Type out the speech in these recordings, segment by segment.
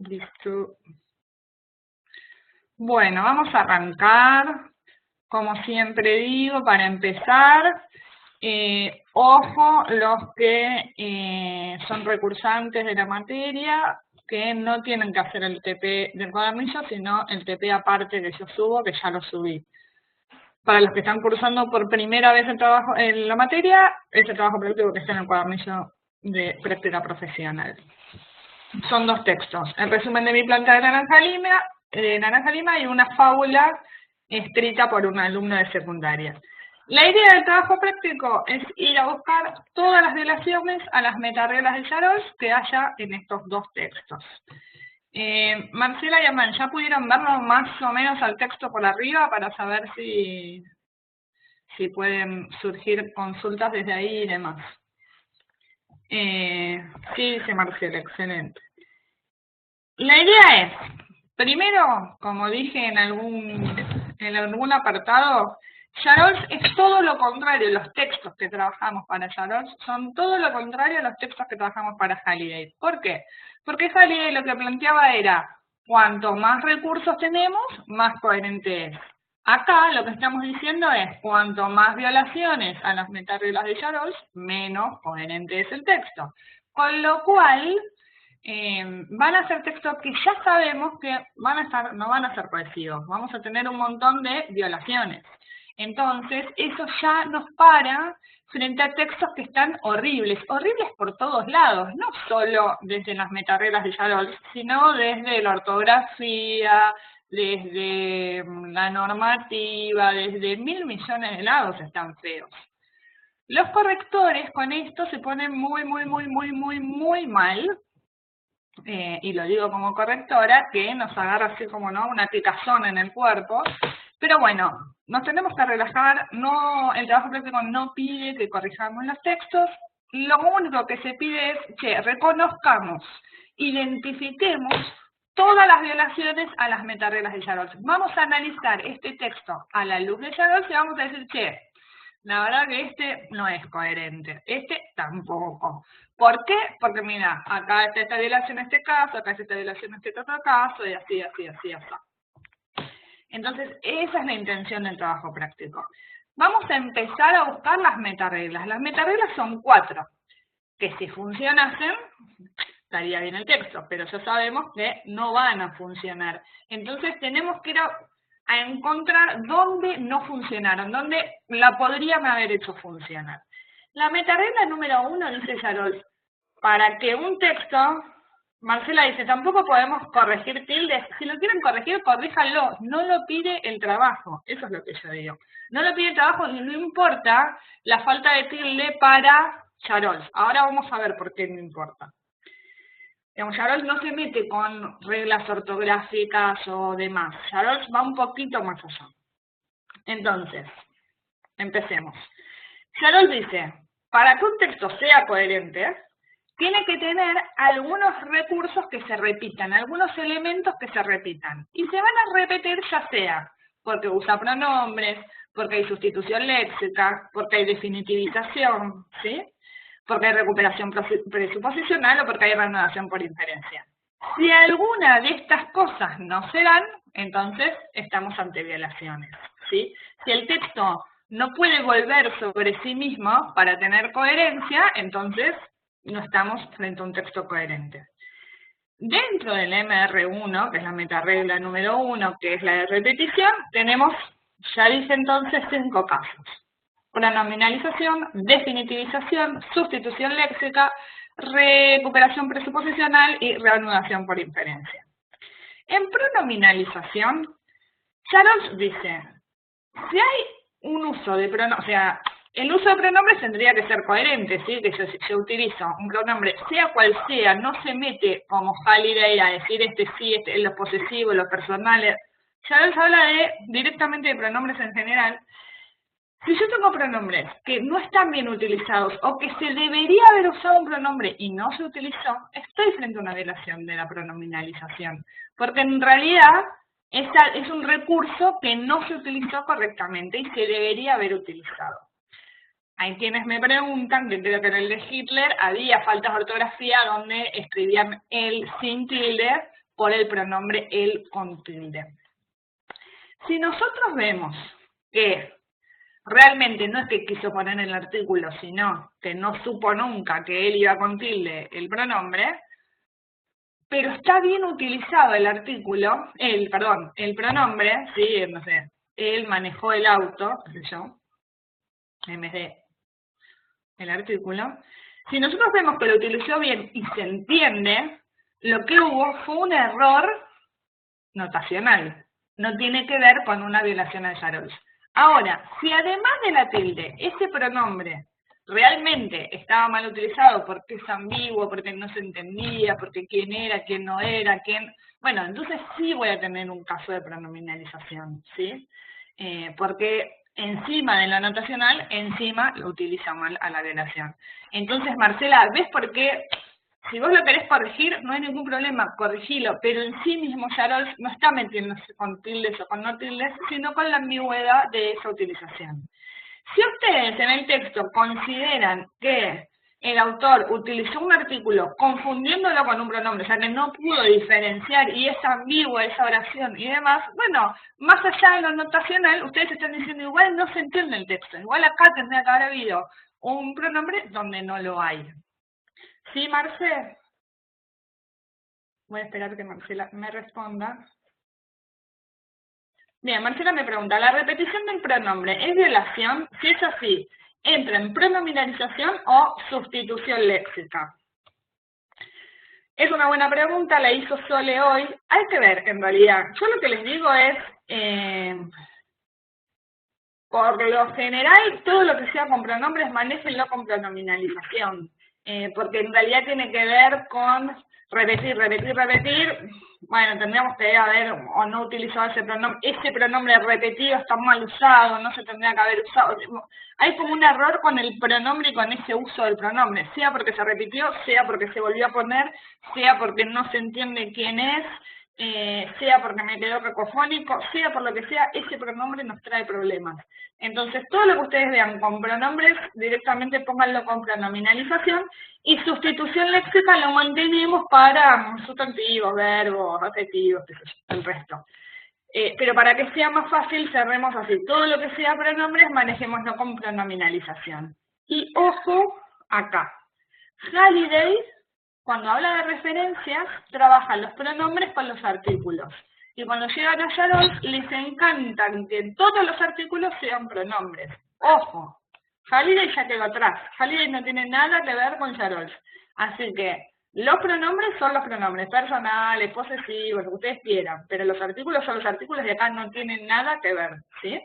Listo. Bueno, vamos a arrancar. Como siempre digo, para empezar, ojo los que son recursantes de la materia, que no tienen que hacer el TP del cuadernillo, sino el TP aparte que yo subo, que ya lo subí. Para los que están cursando por primera vez el trabajo en la materia, es el trabajo práctico que está en el cuadernillo de práctica profesional. Son dos textos. El resumen de mi planta de Naranja Lima y una fábula escrita por un alumno de secundaria. La idea del trabajo práctico es ir a buscar todas las violaciones a las metareglas de Jarosz que haya en estos dos textos. Marcela y Amán, ¿ya pudieron verlo más o menos al texto por arriba para saber si pueden surgir consultas desde ahí y demás? Sí, dice Marcela, excelente. La idea es, primero, como dije en algún apartado, Jarosz es todo lo contrario. Los textos que trabajamos para Jarosz son todo lo contrario a los textos que trabajamos para Halliday. ¿Por qué? Porque Halliday lo que planteaba era, cuanto más recursos tenemos, más coherente es. Acá lo que estamos diciendo es, cuanto más violaciones a las metareglas de Jarosz, menos coherente es el texto. Con lo cual, van a ser textos que ya sabemos que no van a ser cohesivos. Vamos a tener un montón de violaciones. Entonces, eso ya nos para frente a textos que están horribles por todos lados, no solo desde las metareglas de Jarosz, sino desde la ortografía, desde la normativa, desde 1000 millones de lados están feos. Los correctores con esto se ponen muy mal, y lo digo como correctora, que nos agarra así como no una picazón en el cuerpo. Pero bueno, nos tenemos que relajar, el trabajo práctico no pide que corrijamos los textos, lo único que se pide es que reconozcamos, identifiquemos todas las violaciones a las metareglas de Jarosz. Vamos a analizar este texto a la luz de Jarosz y vamos a decir, che, la verdad que este no es coherente, este tampoco. ¿Por qué? Porque mira, acá está esta violación en este caso, acá está esta violación en este otro caso, y así. Entonces, esa es la intención del trabajo práctico. Vamos a empezar a buscar las metareglas. Las metareglas son 4, que si funcionasen, estaría bien el texto, pero ya sabemos que no van a funcionar. Entonces, tenemos que ir a encontrar dónde no funcionaron, dónde la podrían haber hecho funcionar. La metaregla número 1 dice Jarosz, para que un texto, Marcela dice, tampoco podemos corregir tildes. Si lo quieren corregir, corríjanlo. No lo pide el trabajo. Eso es lo que yo digo. No lo pide el trabajo y no importa la falta de tilde para Jarosz. Ahora vamos a ver por qué no importa. Jarosz no se mete con reglas ortográficas o demás. Jarosz va un poquito más allá. Entonces, empecemos. Jarosz dice, para que un texto sea coherente, tiene que tener algunos recursos que se repitan, algunos elementos que se repitan. Y se van a repetir ya sea porque usa pronombres, porque hay sustitución léxica, porque hay definitivización, ¿sí? Porque hay recuperación presuposicional o porque hay reanudación por inferencia. Si alguna de estas cosas no se dan, entonces estamos ante violaciones, ¿sí? Si el texto no puede volver sobre sí mismo para tener coherencia, entonces no estamos frente a un texto coherente. Dentro del MR1, que es la metaregla número 1, que es la de repetición, tenemos, ya dije entonces, 5 casos. Pronominalización, definitivización, sustitución léxica, recuperación presuposicional y reanudación por inferencia. En pronominalización, Jarosz dice, si hay un uso de pronombres, o sea, el uso de pronombres tendría que ser coherente, ¿sí? Que yo utilizo un pronombre, sea cual sea, no se mete como Halliday a decir este sí, los posesivos, los personales. Jarosz habla directamente de pronombres en general. Si yo tengo pronombres que no están bien utilizados o que se debería haber usado un pronombre y no se utilizó, estoy frente a una violación de la pronominalización. Porque en realidad es un recurso que no se utilizó correctamente y se debería haber utilizado. Hay quienes me preguntan, que creo que en el de Hitler había faltas de ortografía donde escribían el sin tilde por el pronombre él con tilde. Si nosotros vemos que realmente no es que quiso poner en el artículo, sino que no supo nunca que él iba con tilde el pronombre, pero está bien utilizado el artículo, el pronombre, sí, no sé, él manejó el auto, qué sé yo, en vez de el artículo. Si nosotros vemos que lo utilizó bien y se entiende, lo que hubo fue un error notacional. No tiene que ver con una violación de Jarols. Ahora, si además de la tilde, ese pronombre realmente estaba mal utilizado porque es ambiguo, porque no se entendía, porque quién era, quién no era, quién... Bueno, entonces sí voy a tener un caso de pronominalización, ¿sí? Porque encima de lo notacional, encima lo utiliza mal a la violación. Entonces, Marcela, ¿ves por qué? Si vos lo querés corregir, no hay ningún problema, corregilo, pero en sí mismo Jarols no está metiéndose con tildes o con no tildes, sino con la ambigüedad de esa utilización. Si ustedes en el texto consideran que el autor utilizó un artículo confundiéndolo con un pronombre, o sea que no pudo diferenciar y es ambigua esa oración y demás, bueno, más allá de lo notacional, ustedes están diciendo igual no se entiende el texto, igual acá tendría que haber habido un pronombre donde no lo hay. ¿Sí, Marce? Voy a esperar que Marcela me responda. Bien, Marcela me pregunta, ¿la repetición del pronombre es violación? Si es así, ¿entra en pronominalización o sustitución léxica? Es una buena pregunta, la hizo Sole hoy. Hay que ver, en realidad. Yo lo que les digo es, por lo general, todo lo que sea con pronombres, manéjenlo con pronominalización. Porque en realidad tiene que ver con repetir. Bueno, tendríamos que haber o no utilizado ese pronombre repetido está mal usado, no se tendría que haber usado. Hay como un error con el pronombre y con ese uso del pronombre, sea porque se repitió, sea porque se volvió a poner, sea porque no se entiende quién es, sea porque me quedó cacofónico, sea por lo que sea, ese pronombre nos trae problemas. Entonces, todo lo que ustedes vean con pronombres, directamente pónganlo con pronominalización, y sustitución léxica lo mantenemos para sustantivos, verbos, adjetivos, el resto. Pero para que sea más fácil, cerremos así. Todo lo que sea pronombres, manejémoslo con pronominalización. Y ojo acá. Halliday, cuando habla de referencias, trabaja los pronombres con los artículos. Y cuando llegan a Jarols, les encanta que todos los artículos sean pronombres. Ojo, Halliday ya quedó atrás. Halliday no tiene nada que ver con Jarols. Así que los pronombres son los pronombres personales, posesivos, lo que ustedes quieran. Pero los artículos son los artículos y acá no tienen nada que ver, ¿sí?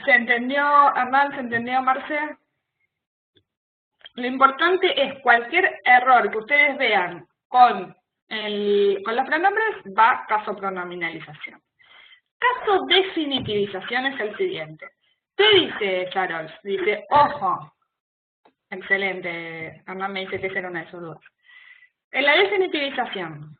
¿Se entendió, Amán? ¿Se entendió, Marce? Lo importante es cualquier error que ustedes vean con los pronombres, va caso pronominalización. Caso definitivización es el siguiente. ¿Qué dice Jarols? Dice, ojo, excelente, Hernán me dice que esa era una de sus dudas. En la definitivización,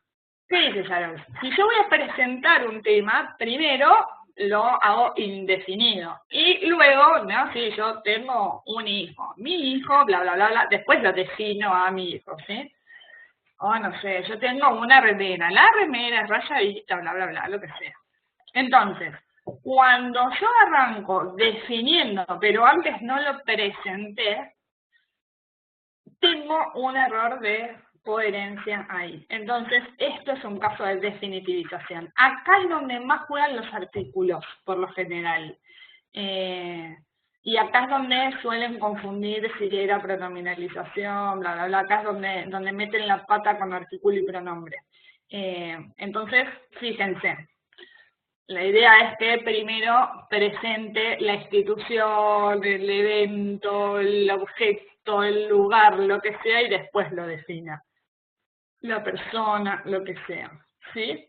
¿qué dice Jarols? Si yo voy a presentar un tema, primero lo hago indefinido. Y luego, ¿no? Si yo tengo un hijo, mi hijo, bla, bla, bla, bla, después lo defino a mi hijo, ¿sí? O no sé, yo tengo una remera, la remera es rayadita, bla, bla, bla, lo que sea. Entonces, cuando yo arranco definiendo, pero antes no lo presenté, tengo un error de coherencia ahí. Entonces, esto es un caso de definitivización. Acá es donde más juegan los artículos, por lo general. Y acá es donde suelen confundir si era pronominalización, bla, bla, bla. Acá es donde meten la pata con artículo y pronombre. Entonces, fíjense. La idea es que primero presente la institución, el evento, el objeto, el lugar, lo que sea, y después lo defina. La persona, lo que sea, ¿sí?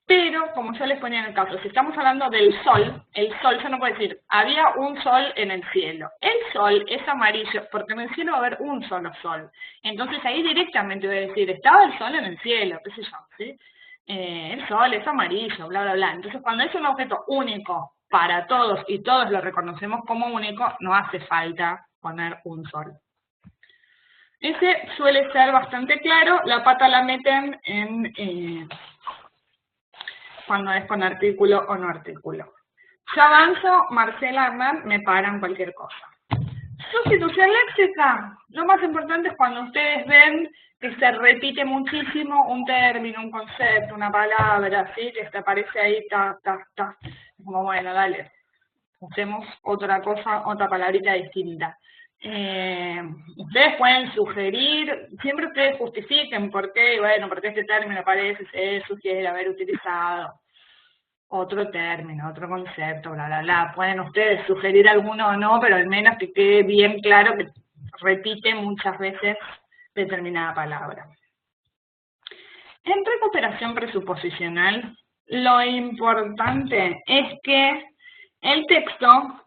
Pero, como yo les ponía en el caso, si estamos hablando del sol, el sol, yo no puedo decir, había un sol en el cielo. El sol es amarillo, porque en el cielo va a haber un solo sol. Entonces ahí directamente voy a decir, estaba el sol en el cielo, qué sé yo, ¿sí? El sol es amarillo, bla, bla, bla. Entonces, cuando es un objeto único para todos y todos lo reconocemos como único, no hace falta poner un sol. Ese suele ser bastante claro, la pata la meten en cuando es con artículo o no artículo. Yo avanzo, Marcela, Hernán, me paran cualquier cosa. Sustitución léxica. Lo más importante es cuando ustedes ven que se repite muchísimo un término, un concepto, una palabra, ¿sí? Que te aparece ahí, ta. Como, bueno, dale, usemos otra cosa, otra palabrita distinta. Ustedes pueden sugerir, siempre ustedes justifiquen por qué, bueno, porque este término aparece, se sugiere haber utilizado otro término, otro concepto, bla. Pueden ustedes sugerir alguno o no, pero al menos que quede bien claro que repite muchas veces determinada palabra. En recuperación presuposicional, lo importante es que el texto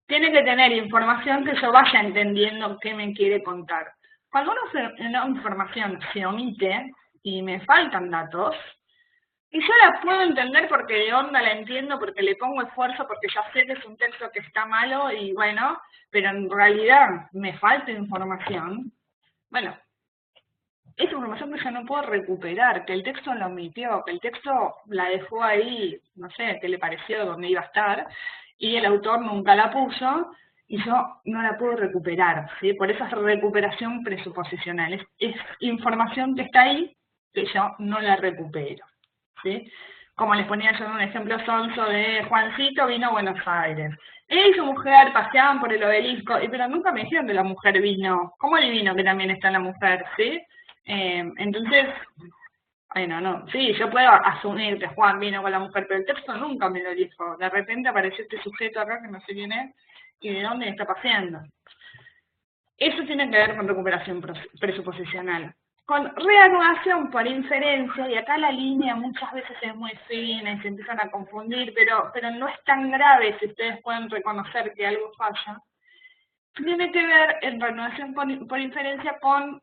tiene que tener información que yo vaya entendiendo qué me quiere contar. Cuando una información se omite y me faltan datos, y yo la puedo entender porque de onda la entiendo, porque le pongo esfuerzo, porque ya sé que es un texto que está malo y bueno, pero en realidad me falta información. Bueno, es información que yo no puedo recuperar, que el texto la omitió, que el texto la dejó ahí, no sé, qué le pareció, dónde iba a estar, y el autor nunca la puso, y yo no la puedo recuperar, ¿sí? Por eso es recuperación presuposicional, es información que está ahí, que yo no la recupero, ¿sí? Como les ponía yo en un ejemplo sonso de Juancito vino a Buenos Aires. Él y su mujer paseaban por el obelisco, pero nunca me dijeron que la mujer vino. ¿Cómo adivino que también está la mujer, sí? Entonces, bueno, no, sí, yo puedo asumir que Juan vino con la mujer, pero el texto nunca me lo dijo. De repente apareció este sujeto acá que no sé quién es y de dónde está paseando. Eso tiene que ver con recuperación presuposicional. Con reanudación por inferencia, y acá la línea muchas veces es muy fina y se empiezan a confundir, pero no es tan grave si ustedes pueden reconocer que algo falla. Tiene que ver en reanudación por inferencia con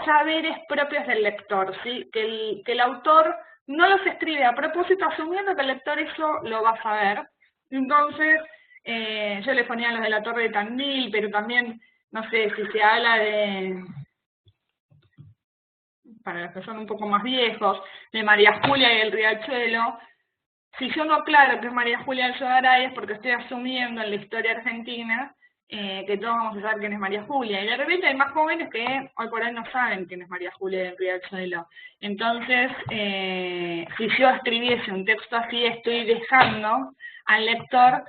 saberes propios del lector, ¿sí? Que el autor no los escribe a propósito, asumiendo que el lector eso lo va a saber. Entonces, yo les ponía los de la Torre de Tandil, pero también, no sé, si se habla de, para los que son un poco más viejos, de María Julia y el Riachuelo, si yo no aclaro que es María Julia del Sogaray es porque estoy asumiendo en la historia argentina que todos vamos a saber quién es María Julia. Y de repente hay más jóvenes que hoy por hoy no saben quién es María Julia del Riachuelo. Entonces, si yo escribiese un texto así, estoy dejando al lector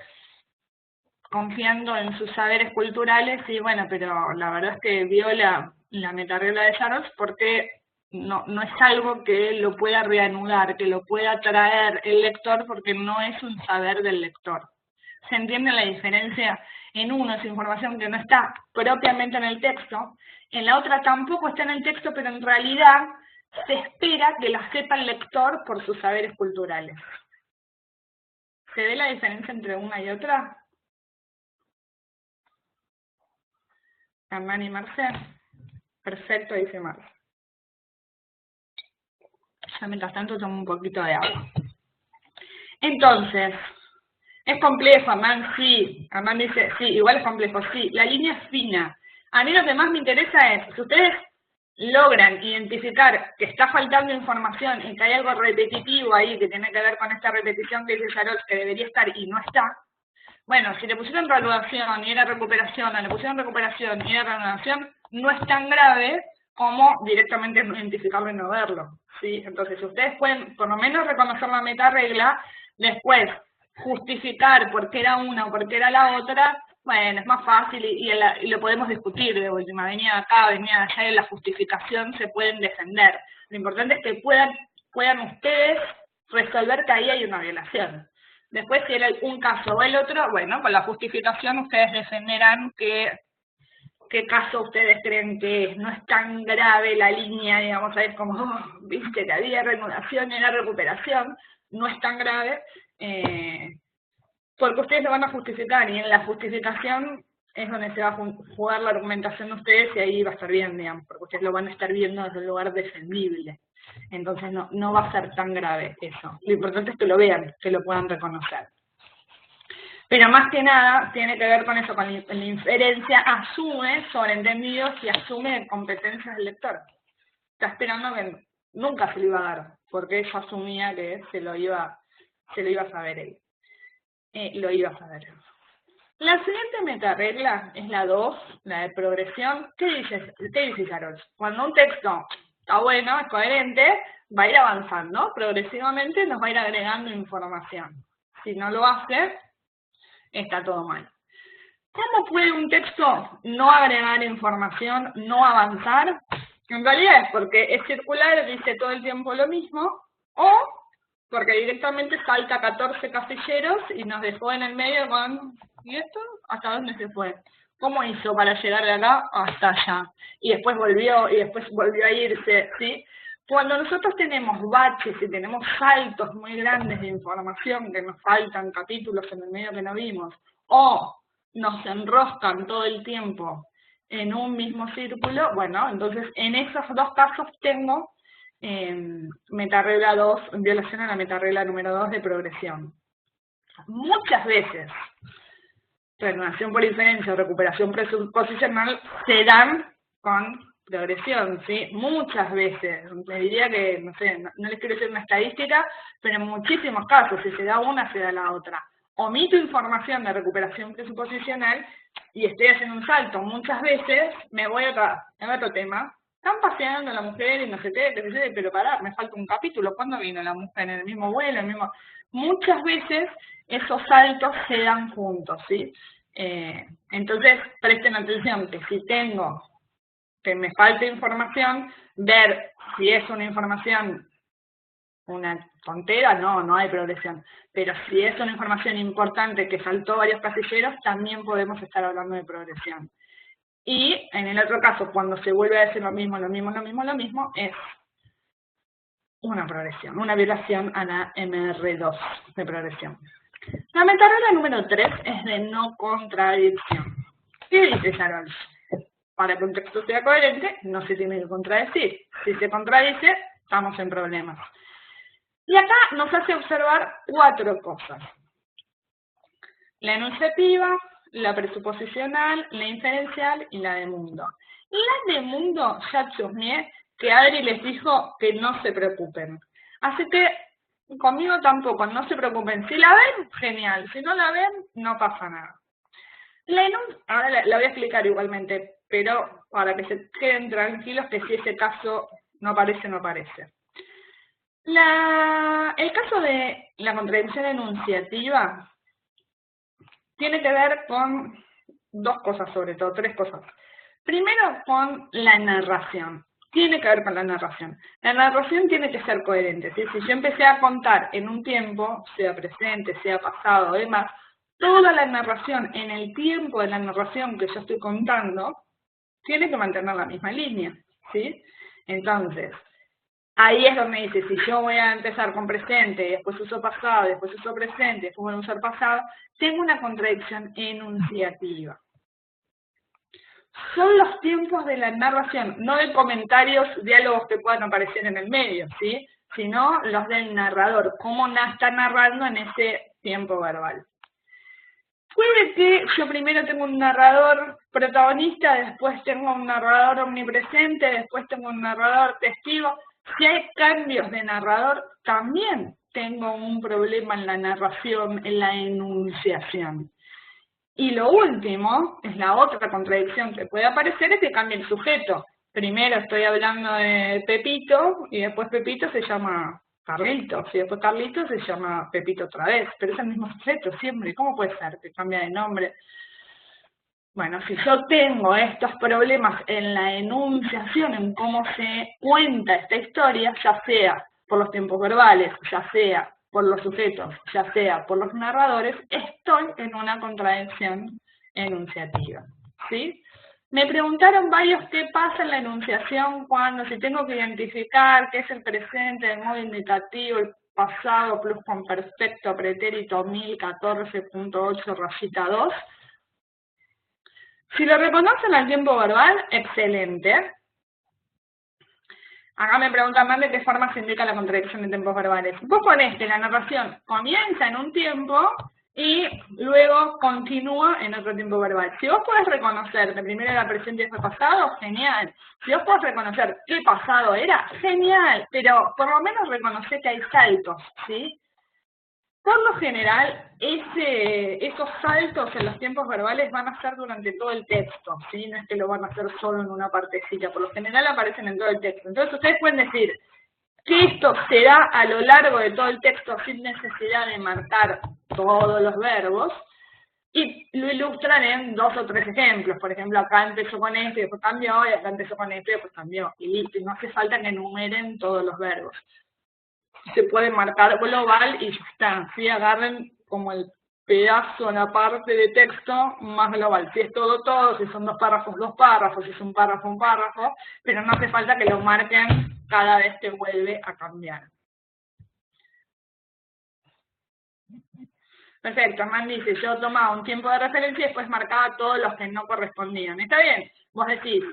confiando en sus saberes culturales y bueno, pero la verdad es que viola la metaregla de Saros porque no es algo que lo pueda reanudar, que lo pueda traer el lector porque no es un saber del lector. ¿Se entiende la diferencia? En uno es información que no está propiamente en el texto, en la otra tampoco está en el texto, pero en realidad se espera que la sepa el lector por sus saberes culturales. ¿Se ve la diferencia entre una y otra? Hernán y Marcel. Perfecto, dice Marcel. Ya mientras tanto tomo un poquito de agua. Entonces, ¿es complejo, Hernán? Sí. Hernán dice, sí, igual es complejo, sí. La línea es fina. A mí lo que más me interesa es, si ustedes logran identificar que está faltando información y que hay algo repetitivo ahí que tiene que ver con esta repetición que dice Charol que debería estar y no está, bueno, si le pusieron reanudación y era recuperación, o le pusieron recuperación y era reanudación, no es tan grave como directamente no identificarlo y no verlo, ¿sí? Entonces, ustedes pueden por lo menos reconocer la metaregla, después justificar por qué era una o por qué era la otra, bueno, es más fácil y lo podemos discutir de última, venía de acá, venía de allá, y la justificación se pueden defender. Lo importante es que puedan ustedes resolver que ahí hay una violación. Después, si era un caso o el otro, bueno, con la justificación ustedes defenderán qué caso ustedes creen que es. No es tan grave la línea, digamos, es como, viste que había reanudación y era recuperación, no es tan grave, porque ustedes lo van a justificar, y en la justificación es donde se va a jugar la argumentación de ustedes, y ahí va a estar bien, digamos, porque ustedes lo van a estar viendo desde un lugar defendible. Entonces no va a ser tan grave eso. Lo importante es que lo vean, que lo puedan reconocer. Pero más que nada tiene que ver con eso, con la inferencia, asume sobreentendidos y asume competencias del lector. Está esperando que nunca se lo iba a dar, porque ella asumía que se lo iba a saber él. Lo iba a saber él. La siguiente metaregla es la 2, la de progresión. ¿Qué dice Carol? Cuando un texto está bueno, es coherente, va a ir avanzando, progresivamente nos va a ir agregando información. Si no lo hace, está todo mal. ¿Cómo puede un texto no agregar información, no avanzar? En realidad es porque es circular, dice todo el tiempo lo mismo, o porque directamente salta 14 casilleros y nos dejó en el medio con... ¿Y esto? ¿Hasta dónde se fue? ¿Cómo hizo para llegar de acá hasta allá? Y después volvió a irse, ¿sí? Cuando nosotros tenemos baches y tenemos saltos muy grandes de información, que nos faltan capítulos en el medio que no vimos, o nos enroscan todo el tiempo en un mismo círculo, bueno, entonces en esos dos casos tengo metaregla 2, violación a la metaregla número 2 de progresión. Muchas veces, reanudación por inferencia o recuperación presuposicional se dan con progresión, ¿sí? Muchas veces. Le diría que, no sé, no les quiero decir una estadística, pero en muchísimos casos, si se da una, se da la otra. Omito información de recuperación presuposicional y estoy haciendo un salto. Muchas veces me voy a otro tema. Están paseando la mujer y no sé qué, pero pará, me falta un capítulo. ¿Cuándo vino la mujer? ¿En el mismo vuelo? Muchas veces esos saltos se dan juntos, ¿sí? Entonces, presten atención que si tengo que me falta información, ver si es una información, una tontera, no hay progresión. Pero si es una información importante que saltó varios casilleros, también podemos estar hablando de progresión. Y en el otro caso, cuando se vuelve a decir lo mismo, es una progresión, una violación a la MR2 de progresión. La metaregla número 3 es de no contradicción. ¿Qué dice Carol? Para que un texto sea coherente, no se tiene que contradecir. Si se contradice, estamos en problemas. Y acá nos hace observar 4 cosas. La enunciativa, la presuposicional, la inferencial y la de mundo. La de mundo ya chusmeé que Adri les dijo que no se preocupen. Así que conmigo tampoco, no se preocupen. Si la ven, genial. Si no la ven, no pasa nada. Ahora la voy a explicar igualmente, pero para que se queden tranquilos que si ese caso no aparece, no aparece. El caso de la contradicción enunciativa tiene que ver con 2 cosas sobre todo, 3 cosas. Primero con la narración. Tiene que ver con la narración. La narración tiene que ser coherente, ¿sí? Si yo empecé a contar en un tiempo, sea presente, sea pasado, demás, toda la narración, en el tiempo de la narración que yo estoy contando, tiene que mantener la misma línea, ¿sí? Entonces, ahí es donde dice, si yo voy a empezar con presente, después uso pasado, después uso presente, después voy a usar pasado, tengo una contradicción enunciativa. Son los tiempos de la narración, no de comentarios, diálogos que puedan aparecer en el medio, ¿sí? Sino los del narrador, cómo está narrando en ese tiempo verbal. Puede que yo primero tengo un narrador protagonista, después tengo un narrador omnipresente, después tengo un narrador testigo. Si hay cambios de narrador, también tengo un problema en la narración, en la enunciación. Y lo último, es la otra contradicción que puede aparecer, es que cambie el sujeto. Primero estoy hablando de Pepito, y después Pepito se llama Carlitos, y después Carlitos se llama Pepito otra vez, pero es el mismo sujeto siempre. ¿Cómo puede ser que cambia de nombre? Bueno, si yo tengo estos problemas en la enunciación, en cómo se cuenta esta historia, ya sea por los tiempos verbales, ya sea por los sujetos, ya sea por los narradores, estoy en una contradicción enunciativa, ¿sí? Me preguntaron varios qué pasa en la enunciación cuando, si tengo que identificar qué es el presente, el modo indicativo, el pasado, pluscuamperfecto, pretérito 1014.8, rayita 2. Si lo reconocen al tiempo verbal, excelente. Acá me preguntan más de qué forma se indica la contradicción de tiempos verbales. Vos ponés que la narración comienza en un tiempo y luego continúa en otro tiempo verbal. Si vos podés reconocer que primero era presente y después pasado, genial. Si vos podés reconocer qué pasado era, genial, pero por lo menos reconocer que hay saltos, ¿sí? Por lo general, esos saltos en los tiempos verbales van a ser durante todo el texto, ¿sí? No es que lo van a hacer solo en una partecita, por lo general aparecen en todo el texto. Entonces ustedes pueden decir que esto se da a lo largo de todo el texto sin necesidad de marcar todos los verbos, y lo ilustran en 2 o 3 ejemplos. Por ejemplo, acá empezó con esto y después cambió, y acá empezó con esto y después cambió. Y listo, no hace falta que enumeren todos los verbos. Se puede marcar global y ya está. ¿Sí? Agarren como el pedazo, la parte de texto más global. Si es todo, todo, si son 2 párrafos, si es un párrafo, pero no hace falta que lo marquen cada vez que vuelve a cambiar. Perfecto, Hernán dice, yo tomaba un tiempo de referencia y después marcaba todos los que no correspondían. ¿Está bien? Vos decís,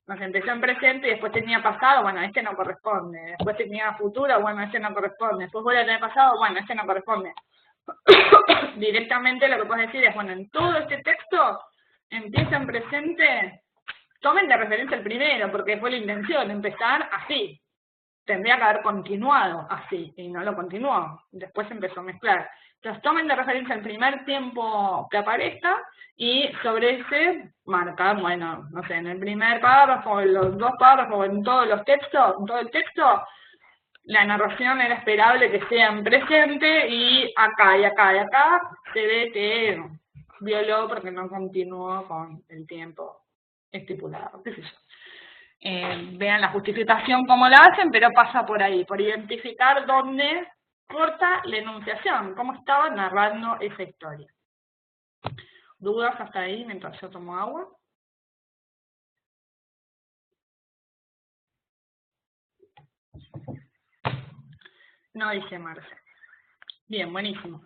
nos empezó en presente y después tenía pasado, bueno, este no corresponde. Después tenía futuro, bueno, este no corresponde. Después vuelve a tener pasado, bueno, este no corresponde. Directamente lo que puedes decir es, bueno, en todo este texto empieza en presente, tomen de referencia el primero, porque fue la intención, empezar así. Tendría que haber continuado así, y no lo continuó. Después empezó a mezclar. Entonces tomen de referencia el primer tiempo que aparezca y sobre ese marcar, bueno, no sé, en el primer párrafo, en los 2 párrafos, en todos los textos, en todo el texto, la narración era esperable que sea en presente y acá y acá y acá se ve que violó porque no continuó con el tiempo estipulado, qué sé yo. Vean la justificación cómo la hacen, pero pasa por ahí, por identificar dónde corta la enunciación, cómo estaba narrando esa historia. ¿Dudas hasta ahí mientras yo tomo agua? No dice Marce. Bien, buenísimo.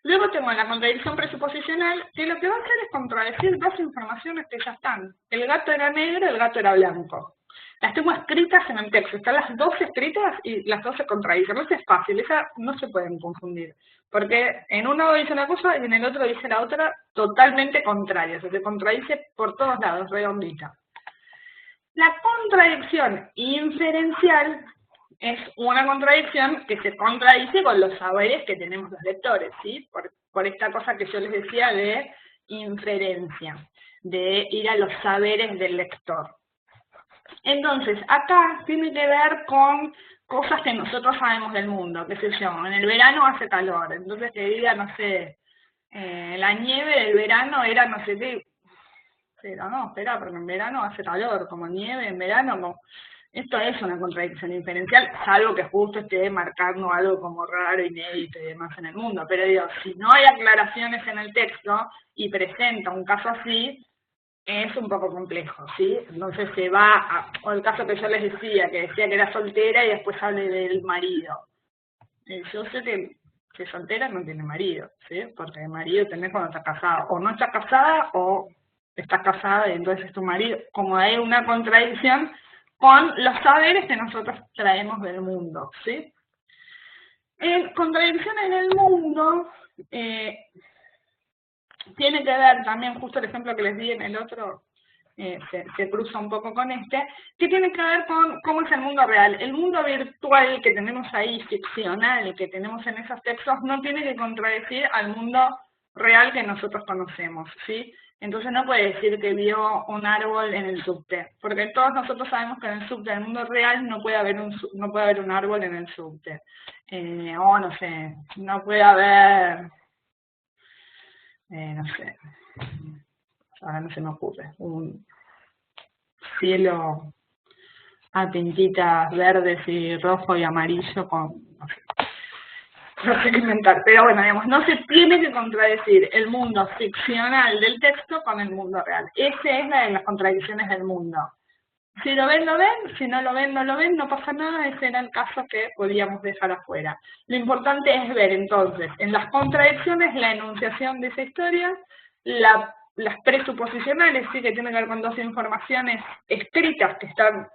Luego tengo la contradicción presuposicional, que lo que va a hacer es contradecir 2 informaciones que ya están. El gato era negro, el gato era blanco. Las tengo escritas en el texto, están las 2 escritas y las 2 se contradicen. No es fácil, esas no se pueden confundir. Porque en uno dice una cosa y en el otro dice la otra totalmente contraria. Se contradice por todos lados, redondita. La contradicción inferencial es una contradicción que se contradice con los saberes que tenemos los lectores, ¿sí? Por esta cosa que yo les decía de inferencia, de ir a los saberes del lector. Entonces, acá tiene que ver con cosas que nosotros sabemos del mundo, qué sé yo, en el verano hace calor, entonces que diga, no sé, la nieve del verano era no sé qué, pero no, espera, porque en verano hace calor, como nieve en verano, como... Esto es una contradicción inferencial, salvo que justo esté marcando algo como raro, inédito y demás en el mundo. Pero digo, si no hay aclaraciones en el texto y presenta un caso así, es un poco complejo, ¿sí? Entonces se va a... O el caso que yo les decía, que decía que era soltera y después hable del marido. Yo sé que soltera no tiene marido, ¿sí? Porque el marido tenés cuando estás casado. O no estás casada o estás casada y entonces es tu marido. Como hay una contradicción con los saberes que nosotros traemos del mundo, ¿sí? Contradicciones en el mundo tiene que ver también, justo el ejemplo que les di en el otro, se cruza un poco con este, que tiene que ver con cómo es el mundo real. El mundo virtual que tenemos ahí, ficcional, que tenemos en esos textos, no tiene que contradecir al mundo real que nosotros conocemos, ¿sí? Entonces no puede decir que vio un árbol en el subte, porque todos nosotros sabemos que en el subte del mundo real no puede haber un árbol en el subte. O no sé, no puede haber, no sé, ahora no se me ocurre, un cielo a pintitas verdes y rojo y amarillo con, no sé qué inventar, pero bueno, digamos, no se tiene que contradecir el mundo ficcional del texto con el mundo real. Esa es la de las contradicciones del mundo. Si lo ven, si no lo ven, no pasa nada, ese era el caso que podíamos dejar afuera. Lo importante es ver entonces, en las contradicciones, la enunciación de esa historia, las presuposicionales, sí, que tienen que ver con 2 informaciones escritas que están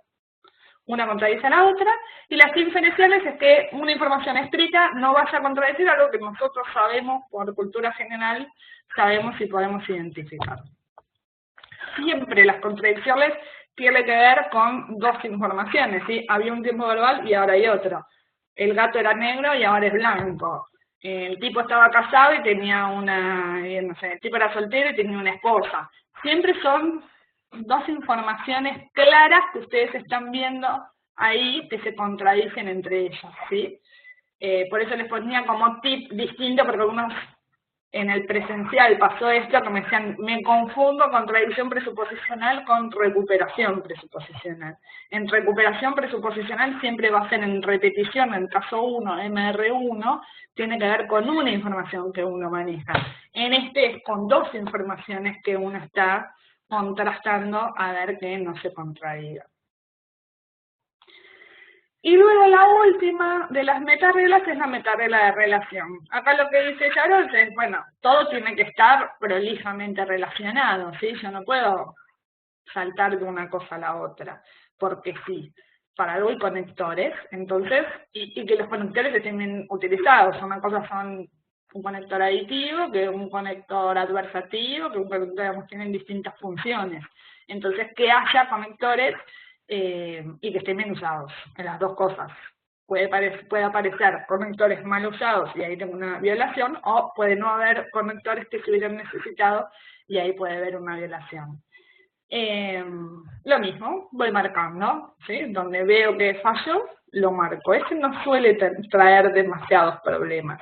una contradice a la otra, y las inferenciales es que una información escrita no vaya a contradecir algo que nosotros sabemos, por cultura general, sabemos y podemos identificar. Siempre las contradicciones tienen que ver con dos informaciones, ¿sí? Había un tiempo verbal y ahora hay otro. El gato era negro y ahora es blanco. El tipo estaba casado y tenía una, no sé, el tipo era soltero y tenía una esposa. Siempre son dos informaciones claras que ustedes están viendo ahí que se contradicen entre ellas, ¿sí? Por eso les ponía como tip distinto, porque algunos en el presencial pasó esto, que me decían, me confundo contradicción presuposicional con recuperación presuposicional. En recuperación presuposicional siempre va a ser en repetición, en caso 1, MR1, tiene que ver con una información que uno maneja. En este es con dos informaciones que uno está contrastando a ver que no se contradiga. Y luego la última de las metareglas es la metaregla de relación. Acá lo que dice Jarol es, bueno, todo tiene que estar prolijamente relacionado, ¿sí? Yo no puedo saltar de una cosa a la otra, porque sí. Para algo hay conectores, entonces, y que los conectores estén bien utilizados. Una cosa son un conector aditivo, que un conector adversativo, que un conector, digamos, tienen distintas funciones. Entonces, que haya conectores y que estén bien usados, en las dos cosas. Puede aparecer conectores mal usados y ahí tengo una violación, o puede no haber conectores que se hubieran necesitado y ahí puede haber una violación. Lo mismo, voy marcando, ¿sí? Donde veo que fallo, lo marco. Ese no suele traer demasiados problemas.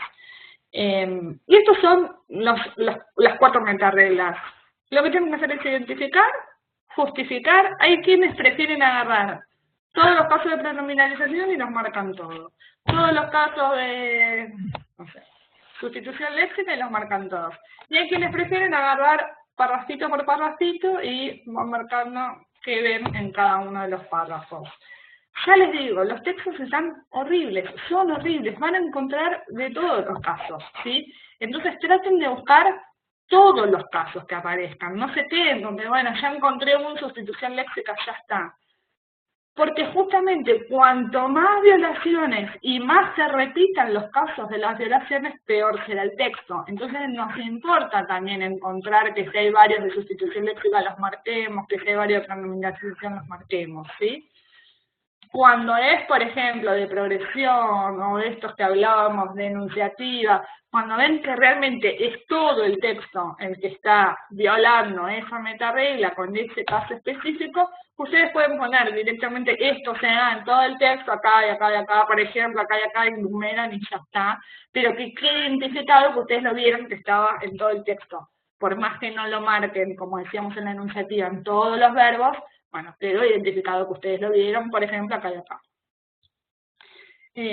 Y estos son las 4 metareglas. Lo que tienen que hacer es identificar, justificar. Hay quienes prefieren agarrar todos los casos de prenominalización y los marcan todos. Todos los casos de, no sé, sustitución léxica y los marcan todos. Y hay quienes prefieren agarrar parrafito por parrafito y van marcando qué ven en cada uno de los párrafos. Ya les digo, los textos están horribles, son horribles, van a encontrar de todos los casos, ¿sí? Entonces traten de buscar todos los casos que aparezcan, no se queden donde, bueno, ya encontré una sustitución léxica, ya está. Porque justamente cuanto más violaciones y más se repitan los casos de las violaciones, peor será el texto. Entonces nos importa también encontrar que si hay varios de sustitución léxica los marquemos, que si hay varios de prenominación los marquemos, ¿sí? Cuando es, por ejemplo, de progresión o de estos que hablábamos de enunciativa, cuando ven que realmente es todo el texto el que está violando esa metaregla con ese caso específico, ustedes pueden poner directamente esto se da en todo el texto, acá y acá y acá, por ejemplo, acá y acá, y enumeran y ya está, pero que quede identificado que ustedes lo vieron que estaba en todo el texto. Por más que no lo marquen, como decíamos en la enunciativa, en todos los verbos, bueno, quedó identificado que ustedes lo vieron, por ejemplo, acá y acá.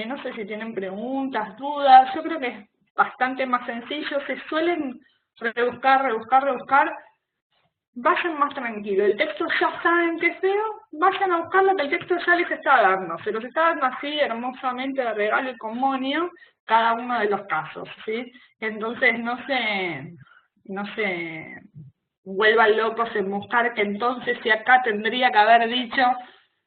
No sé si tienen preguntas, dudas, yo creo que es bastante más sencillo, se suelen rebuscar, vayan más tranquilos, el texto ya saben que es feo, vayan a buscar lo que el texto ya les está dando, se los está dando así hermosamente de regalo y con monio cada uno de los casos, ¿sí? Entonces no se vuelvan locos en buscar que entonces si acá tendría que haber dicho,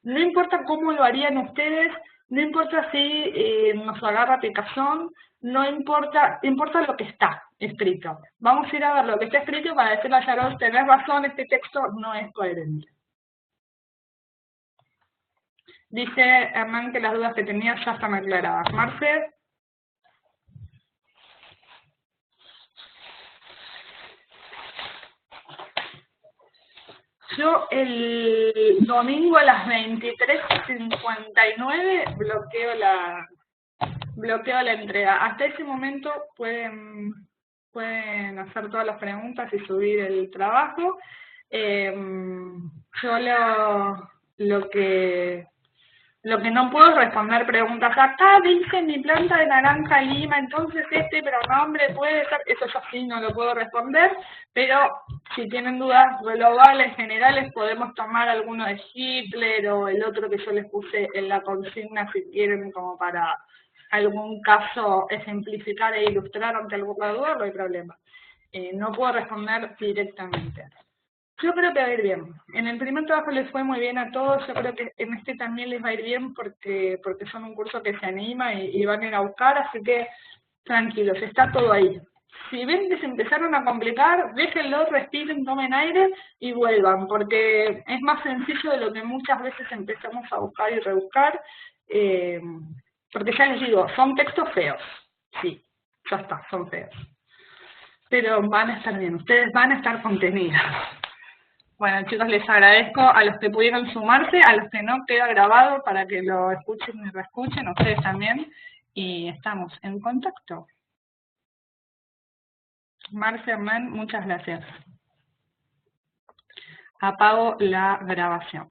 no importa cómo lo harían ustedes, no importa si nos agarra picazón, no importa, importa lo que está escrito. Vamos a ir a ver lo que está escrito para decirle a Yarol, tenés razón, este texto no es coherente. Dice Hernán que las dudas que tenía ya están aclaradas. Marce. Yo el domingo a las 23:59 bloqueo la entrega. Hasta ese momento pueden hacer todas las preguntas y subir el trabajo. Yo lo que no puedo es responder preguntas. Acá dice mi planta de naranja lima, entonces este pronombre puede ser, eso yo sí no lo puedo responder, pero si tienen dudas globales, generales, podemos tomar alguno de Hitler o el otro que yo les puse en la consigna si quieren como para algún caso ejemplificar e ilustrar ante alguna duda, no hay problema. No puedo responder directamente. Yo creo que va a ir bien. En el primer trabajo les fue muy bien a todos, yo creo que en este también les va a ir bien porque son un curso que se anima y van a ir a buscar, así que tranquilos, está todo ahí. Si ven que se empezaron a complicar, déjenlo, respiren, tomen aire y vuelvan, porque es más sencillo de lo que muchas veces empezamos a buscar y rebuscar, eh, porque ya les digo, son textos feos, sí, ya está, son feos, pero van a estar bien, ustedes van a estar contenidos. Bueno, chicos, les agradezco a los que pudieron sumarse, a los que no queda grabado para que lo escuchen y reescuchen, ustedes también, y estamos en contacto. Marce, Hernán, muchas gracias. Apago la grabación.